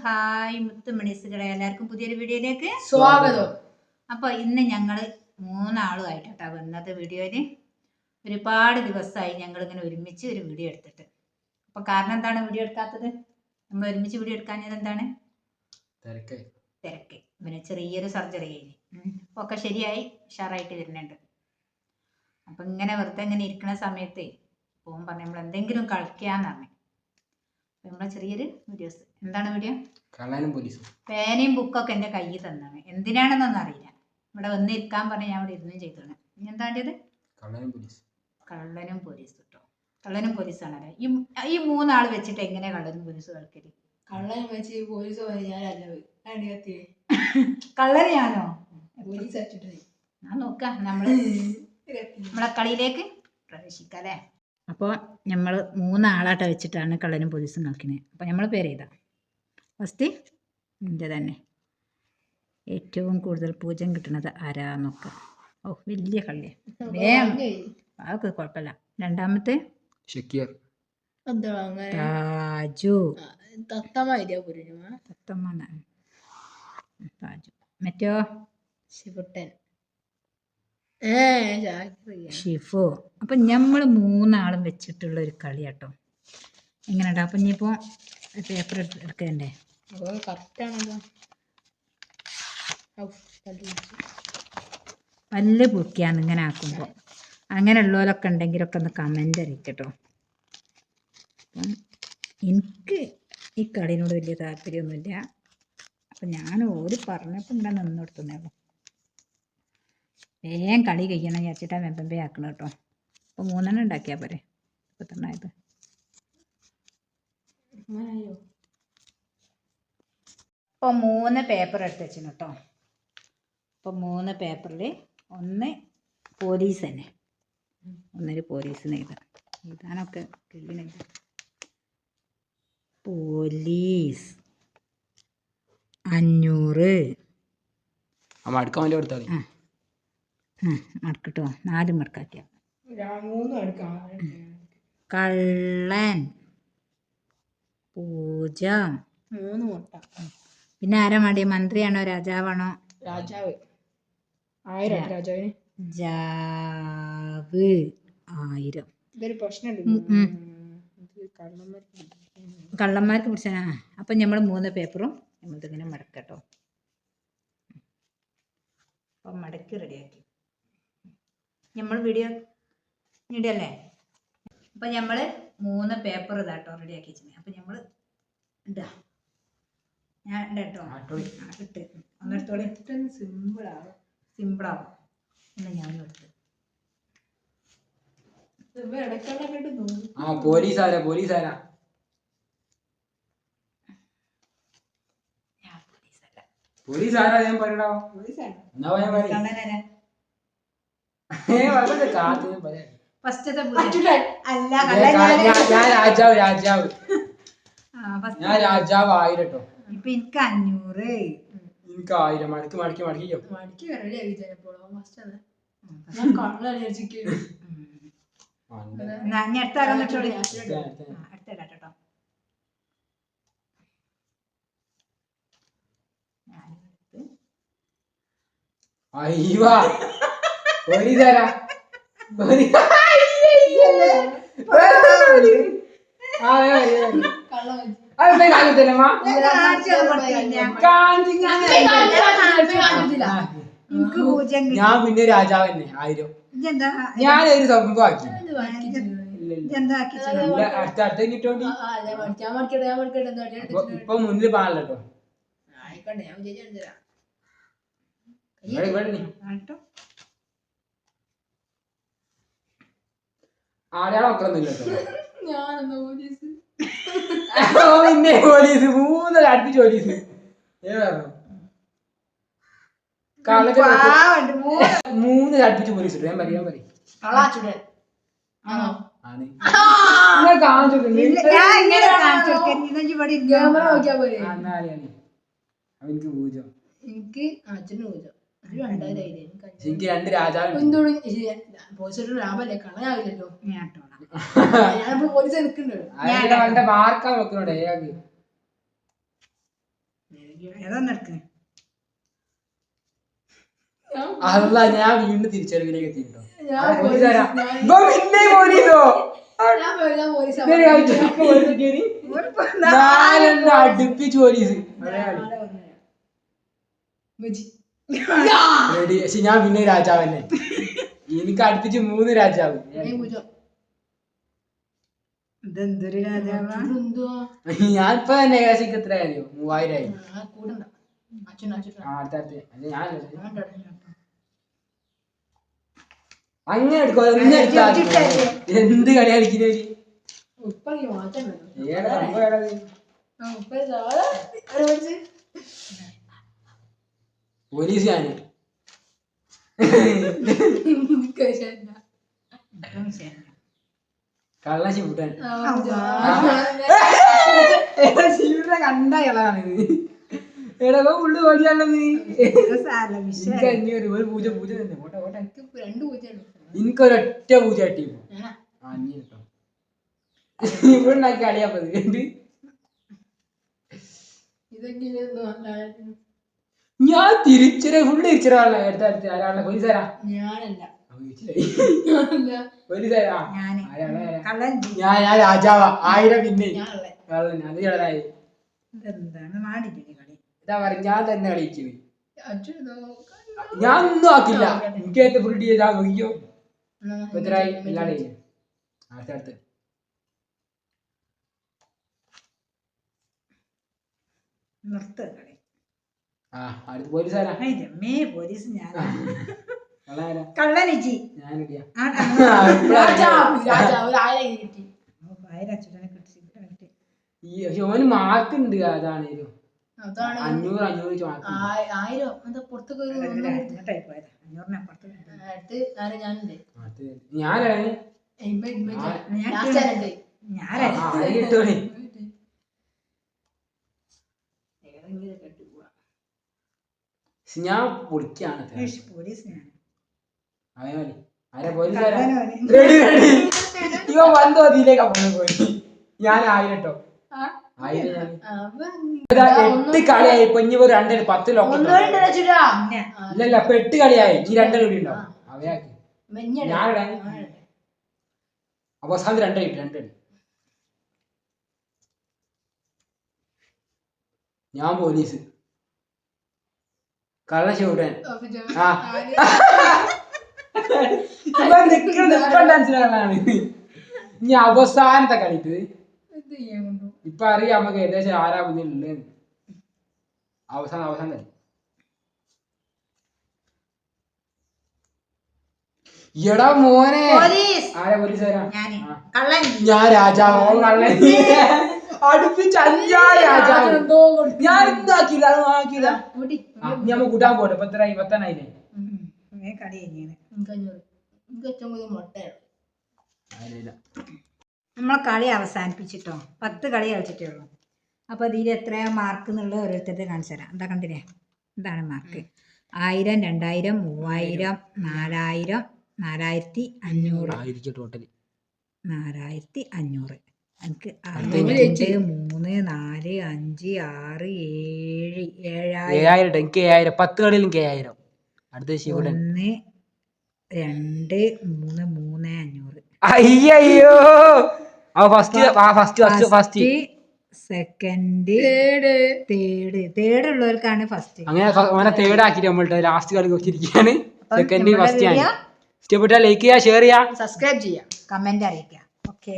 Hi മുത്തുമണിസുകളെ, എല്ലാവർക്കും പുതിയൊരു വീഡിയോയിലേക്ക് സ്വാഗതം. അപ്പോൾ ഇന്ന് ഞങ്ങൾ മൂന്നാളുമായിട്ടാ വന്നത്. വീഡിയോയില് ഒരുപാട് ദിവസമായി ഞങ്ങൾ ഇങ്ങനെ ഒരുമിച്ച് ഒരു വീഡിയോ എടുത്തിട്ട്. അപ്പോൾ കാരണം എന്താണ് വീഡിയോ എടുക്കാത്തത്? നമ്മൾ ഒരുമിച്ച് വീഡിയോ എടുക്കാഞ്ഞത് എന്താണ്? തിരക്ക്. പിന്നെ ചെറിയൊരു സർജറി കഴിഞ്ഞ് ഒക്കെ ശരിയായി ഉഷാറായിട്ട് വരുന്നുണ്ട്. അപ്പം ഇങ്ങനെ വെറുതെ ഇങ്ങനെ ഇരിക്കുന്ന സമയത്ത് പോകും പറഞ്ഞു നമ്മൾ എന്തെങ്കിലും കളിക്കാന്ന് പറഞ്ഞു. നമ്മളെ ചെറിയൊരു വീഡിയോസ്. എന്താണ് വീഡിയോ? കള്ളനും പോലീസും. പേനയും ബുക്കൊക്കെ എൻ്റെ കയ്യിൽ തന്നാണ്. എന്തിനാണെന്നൊന്നും അറിയില്ല. ഇവിടെ വന്നിരിക്കാൻ പറഞ്ഞ് ഞാൻ ഇവിടെ ഇരുന്നും ചെയ്തതാണ്. ഇനി എന്താണ്ടത്? കള്ളനും പോലീസ്. കള്ളനും പോലീസ് കേട്ടോ. കള്ളനും പോലീസാണല്ലേ. ഈ മൂന്നാൾ വെച്ചിട്ട് എങ്ങനെയാ കള്ളനും പോലീസ് കളിക്കല്? കള്ളൻ വെച്ച് പോലീസ് കള്ളന് ഞാനോ? പോലീസ് ഞാൻ നോക്കാം. നമ്മളെ കളിയിലേക്ക് പ്രവേശിക്കാം അല്ലേ. അപ്പോൾ നമ്മൾ മൂന്നാളാട്ട വെച്ചിട്ടാണ് കള്ളനും പോലീസും കളിക്കുന്നത്. അപ്പോൾ നമ്മൾ പേര് ചെയ്താൽ ഫസ്റ്റ് എൻ്റെ തന്നെ ഏറ്റവും കൂടുതൽ പൂജ്യം കിട്ടുന്നത് ആരാന്നൊക്കെ. ഓ വലിയ കളിയാണ്, അതൊക്കെ കുഴപ്പമില്ല. രണ്ടാമത്തെ ഷക്കീർ, താജു, താജു. മറ്റോ ശിവട്ടൻ, ഷിഫു. അപ്പം നമ്മൾ മൂന്നാളും വെച്ചിട്ടുള്ള ഒരു കളി കേട്ടോ. എങ്ങനെയുണ്ടോ? അപ്പം ഇനിയിപ്പോൾ പേപ്പർ എടുക്കണ്ടേ? പല്ല് പൊക്കിയാണ് ഇങ്ങനെ ആക്കുമ്പോൾ. അങ്ങനെയുള്ളവരൊക്കെ ഉണ്ടെങ്കിലൊക്കെ ഒന്ന് കമൻ്റ് അറിയിക്കട്ടോ. അപ്പം എനിക്ക് ഈ കളിനോട് വലിയ താല്പര്യമൊന്നുമില്ല. അപ്പം ഞാൻ ഓര് പറഞ്ഞപ്പോൾ ഇവിടെ നിന്നെടുത്തുന്നേള്ളൂ. വേഗം കളി കഴിക്കണം വിചാരിച്ചിട്ടാണ് വെമ്പമ്പേ ആക്കണം കേട്ടോ. അപ്പോൾ 3 ഉണ്ടാക്കിയാൽ പോരെ. 13 ഇപ്പോൾ 3 പേപ്പർ എടുത്ത് വെച്ചിന് കേട്ടോ. അപ്പോൾ 3 പേപ്പറിൽ ഒന്ന് പോലീസ് തന്നെ, ഒന്നൊരു പോലീസിന് എഴുതാനൊക്കെ കഴിയണില്ല. പോലീസ് 500. മടക്കാൻ വേണ്ടി കൊടുത്താൽ മതി. മടക്കിട്ടോ, 4 മടക്കാക്കിയ. 3 കള്ളൻ 0. 3 മുട്ട. പിന്നെ ആരാ മടി? മന്ത്രിയാണോ രാജാവാണോ? രാജാവ് 1000 രാജാവിന്. ജാവ് 1000. ഇതൊരു പ്രശ്നമുണ്ട്. കള്ളന്മാർക്ക് പിടിച്ചാ. അപ്പം നമ്മൾ 3 പേപ്പറും നമ്മളിതിങ്ങനെ മടക്കട്ടോ. അപ്പം മടക്കി റെഡിയാക്കി നമ്മൾ വീഡിയോ ഇടല്ലേ. അപ്പം നമ്മൾ 3 പേപ്പർ ഇതാട്ടോ റെഡിയാക്കി വെച്ചിട്ടുണ്ട്. അപ്പം നമ്മൾ ഇടാ. ഞാൻ ഇട്ടോ ഇട്ട് ഒന്നെടുത്തോടെ. സിമ്പിളാവും. എന്നാ ഞാനും എടുത്ത്. പോലീസാരാ? പോലീസാരാ? ഞാൻ പറയണോ? ഫസ്റ്റത്തെ രാജാവ്. ഞാൻ രാജാവ് 1000 കേട്ടോ. ഇപ്പൊ എനിക്ക് 500. എനിക്ക് 1000. മടക്കി അടുത്തട്ടോ. അയ്യോ പോലീസാരാ? ഞാൻ പിന്നെ രാജാവ് തന്നെ 1000. ഞാനൊരു സംഭവം ആക്കി. അടുത്ത കിട്ടോണ്ടി ഇപ്പൊ മുന്നിൽ പാടില്ലട്ടോ. ആടെയാളെ മക്കളൊന്നും ഇല്ലട്ടോ. പിന്നെ പോലീസ് 3 അടുപ്പിച്ച് പോലീസ്. 3 അടുപ്പിച്ച് പോലീസ് ഇട്ടു. ഞാൻ പറയാൻ അവനിക്ക് 0. എനിക്ക് 0. എനിക്ക് 2 രാജാവ്. ലാഭല്ലേ, കളയാവില്ലല്ലോ. ഞാനിപ്പോ പോലീസ് എടുക്കുന്നുണ്ട്. മാർക്കാ നോക്കണോടെ. ഏതാന്നെടുക്ക് അതല്ല ഞാൻ വീണ്ടും തിരിച്ചറിവിലേക്ക് എത്തിയിട്ടോ ഞാൻ പോലീസുകാരാ പോലീസ്- ഇപ്പൊ പിന്നെ പോലീസോ ഞാൻ പോലീസ് ഇതേ കാണിച്ചു. ഇപ്പൊ പോലീസ് കേറി. നാലെണ്ണം അടുപ്പിച്ച് പോലീസ് റെഡി പക്ഷെ ഞാൻ പിന്നെ രാജാവന്നെ എനിക്ക് അടുപ്പിച്ച് 3 രാജാവ് ഇതെന്തൊരു രാജാവാ ഞാൻ ഇപ്പൊ തന്നെ ഏകദേശം എത്ര ആയോ 3000 ആയി കൂടണ്ട അച്ഛൻ അടുത്തടുത്ത് അല്ല ഞാൻ അങ്ങനെ എടുക്കോ ഒന്ന് എടുത്താ മതി. എന്ത് കളി കളിക്കുന്നവര് ഉപ്പ മാറ്റം ഏടാ സംഭവം ഏടാ ഇത്? പോലീസ് ഞാന് കള്ള ശിവട്ടൻ ശിവനെ കണ്ട ഇളാണിത് എടാ ഉള്ളു പോലെയാണത് എനിക്ക് 500 ഒരു പൂജ പൂജ തന്നെ ഓട്ടെ ഓട്ടെ 2 പൂജയാണ് എനിക്കൊരൊറ്റ പൂജ കിട്ടിയപ്പോ 500 കേട്ടോ ഇവിടെ ഉണ്ടാക്കി കളിയാപ്പത് ഇതൊക്കെ ഞാൻ തിരിച്ചറിയ ഫുള്ള് തിരിച്ചറിയാനുള്ള അടുത്ത ആരാളെ പോലീസുകാരാ ഞാനല്ല പോലീസുകാരാ ഞാന്. ഞാൻ രാജാവാ 1000 പിന്നെ ഞാനല്ലേ കള്ളൻ അത് ചെറുതായി എന്താണ് നാടില്ലേ കളി ഇതാ പറയാ ഞാൻ തന്നെ കളിക്കുന്നത് അച്ഛൻ ഞാൻ ഒന്നും ആക്കില്ല എനിക്ക് ഏറ്റവും ഫുൾ ചെയ്താ നോക്കിയോ എത്രയായി എല്ലാടെ അടുത്തടുത്ത് നിർത്ത കളി ആ അടുത്ത് പോലീസുകാരാ രമ്മേ പോലീസ് ഞാൻ കള്ളനാരാ കള്ളനിജി ഞാനിടിയാ കിട്ടി അച്ഛനെ കിട്ടി ഈ ഓന് മാർക്ക് ഉണ്ട് അതാണേലും അതാണ് 500 മാർക്ക് 1000 എന്താ പുറത്തൊക്കെ അങ്ങോട്ടായി പോയതാ 500-നപ്പുറത്ത് അടുത്ത് ഞാനുണ്ട് ഞാനാണ് ഞാനാ കിട്ടോണി ഞാൻ പൊളിക്കാണ് പോലീസ് ഞാൻ അതേപോലെ ആരാ പോലീസുകാരാ റെഡി റെഡി ഇവ വന്നോ അതിലേക്കാ പോയി ഞാൻ 1000 കേട്ടോ 1000 ഞാൻ 8 കളിയായി ഇപ്പൊ ഇനി ഒരു 2 10 ലോക്ക് ഇല്ലല്ല ഇപ്പൊ 8 കളിയായി ഈ 2 കൂടി ഉണ്ടാവും അവയാക്കി ഞാനിടാ അവസാനം 2 കിട്ടി 2 ഞാൻ പോലീസ് കള്ള ചൂടൻ ആ ഡാൻസിലാണ് ഇനി അവസാനത്തെ കളിക്ക് ഇപ്പൊ അറിയാം നമുക്ക് ഏകദേശം ആരാ മുന്നിലുള്ളത് അവസാനം കളി എടാ മോനെ ആരാ പോലീസുകാരാ ഞാൻ രാജാവോ കള്ളൻ അടുപ്പിച്ച് 5 രാജാവ് ഞാൻ എന്താക്കില്ല അത് ആക്കില്ല ഞമ്മ കൂട്ടാൻ പോട്ടെ 10 10 കളി കഴിഞ്ഞാണ് നമ്മളെ കളി അവസാനിപ്പിച്ചിട്ടോ 10 കളി കളിച്ചിട്ടേ ഉള്ളൂ അപ്പോൾ ഇതിൽ എത്രയാ മാർക്ക് എന്നുള്ളത് ഓരോരുത്തരുടെ കാണിച്ചു തരാം എന്താ കണ്ടില്ലേ ഇതാണ് മാർക്ക് 1000 2000 3000 4000 4500 ടോട്ടൽ 4500 എനിക്ക് 2 3 4 5 6 7 7000 എനിക്ക് 7000 10 കളിയിൽ എനിക്ക് 7000 അടുത്ത ശിവടൻ 1 2 3 500 അയ്യോ ഫസ്റ്റ് സെക്കൻഡ് തേർഡ് ഉള്ളവർക്കാണ് ഫസ്റ്റ് അങ്ങനെ തേർഡ് ആക്കിട്ട് നമ്മളുടെ ലാസ്റ്റ് കളി നോക്കിയിരിക്കുകയാണ് സെക്കൻഡ് ഫസ്റ്റ് ആണ് ഇഷ്ടപ്പെട്ടാൽ ലൈക്ക് ചെയ്യുക ഷെയർ ചെയ്യുക സബ്സ്ക്രൈബ് ചെയ്യാം കമന്റ് അറിയിക്കുക ഓക്കേ